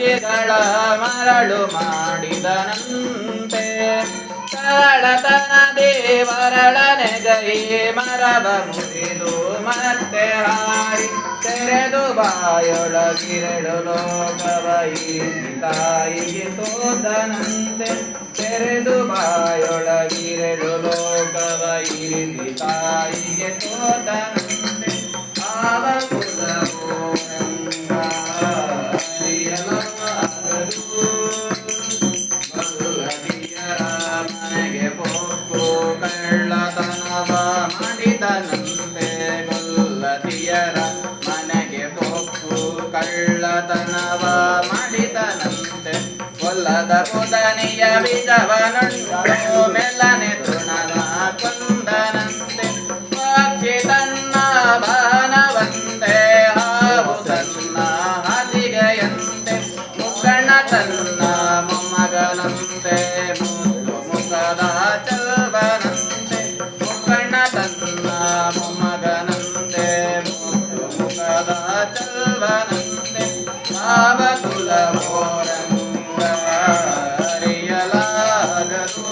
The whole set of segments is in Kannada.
ಪಕ್ಷಿಗಳ ಮರಳು ಮಾಡಿದನಂತೆ ಕಳ್ಳತನ ದೇವರಳನೆಗೈ ಮರವ ಮುರಿದು ಮತ್ತೆ ಹಾರಿ ತೆರೆದು ಬಾಯೊಳಗಿರಳು ಲೋಕವ ಈಸಿ ತಾಯಿಗೆ ತೋದನಂತೆ ತೆರೆದು ಬಾಯೊಳಗಿರಳು ಲೋಕವ ಈಸಿ ತಾಯಿಗೆ ತೋದನಂತೆ ಆವ ಕುಲವೋ ಮನೆಗೆ ಪೋಪು ಕಳ್ಳತನವ ಮಾಡಿದನಂತೆ ಗೊಲ್ಲತಿಯರ ಮನೆಗೆ ಪೋಪು ಕಳ್ಳತನವ ಮಾಡಿದನಂತೆ ಕೊಲ್ಲದ ಕುದನಿಯ ಬೀಜವನುಂಡು ಮೆಲ್ಲನೆ ತೃಣನ ಕೊಂದನಂತೆ ಪಕ್ಷಿ ತನ್ನ ಬಾನವಂತೆ ಹಾವು ತನ್ನ ಹಾಸಿಗೆಯಂತೆ ಮುಖಣ್ಣ ತನ್ನ ಮೊಮ್ಮಗನಂತೆ ಮುಖದ ಚಲ್ವನಂತೆ ಮುಖಣ್ಣ ತನ್ನ ಮೊಮ್ಮಗನಂತೆ ಮುಖದ ಚಲ್ವನಂತೆ ಭಾವ ಕುಲಮೋರಂಗ ಅರಿಯಲಾಗದು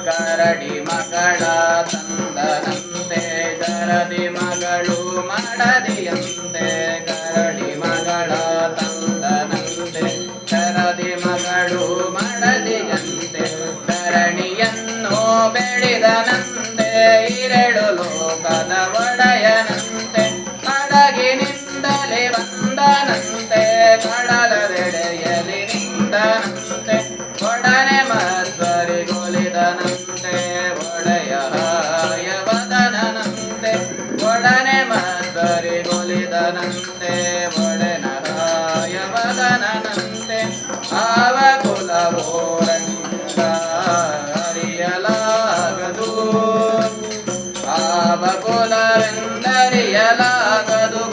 ಕರಡಿ ಮಗಳ ತಂದನಂತೆ ಕರಡಿ ಮಗಳು ಮಾಡದಿಯಂತೆ ಕರಡಿ ಮಗಳ ತಂದನಂತೆ ಕರಡಿ ಮಗಳು ಮಾಡದಿಯಂತೆ ಧರಣಿಯನ್ನು ಬೆಳೆದನಂತೆ ಇರಳು ಲೋಕದ ಒಡೆಯನಂತೆ ಹಡಗಿನಿಂದಲೇ ಬಂದನಂತೆ ಕಡಲದೆಡೆಯಲಿ ನಿಂದನಂತೆ ಒಡನೆ ಮಧ್ವರಿಗೊಲಿದನಂತೆ ಒಡೆಯ ವದನನಂತೆ ಒಡನೆ ಮಧ್ವರಿಗೊಲಿದನಂತೆ ಒಡೆನರಾಯ ವದನನಂತೆ ಆವ ಕುಲವೋರಂಗ ಅರಿಯಲಾಗದು ಆವ ಕುಲವೆಂದರಿಯಲಾಗದು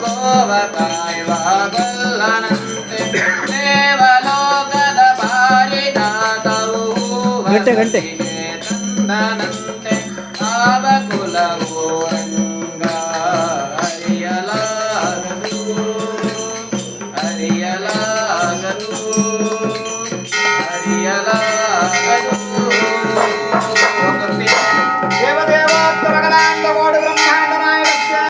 ಗೋವ ಕಾಯುವ ಗೊಲ್ಲನಂತೆ ದೇವಲೋಕದ ಪಾರಿಜಾತವು ಗಂಟೆ ತಂದನಂತೆ ಆವ ಕುಲವೋರಂಗ ಅರಿಯಲಾಗದು ಅರಿಯಲಾಗದು ಅರಿಯಲಾಗದು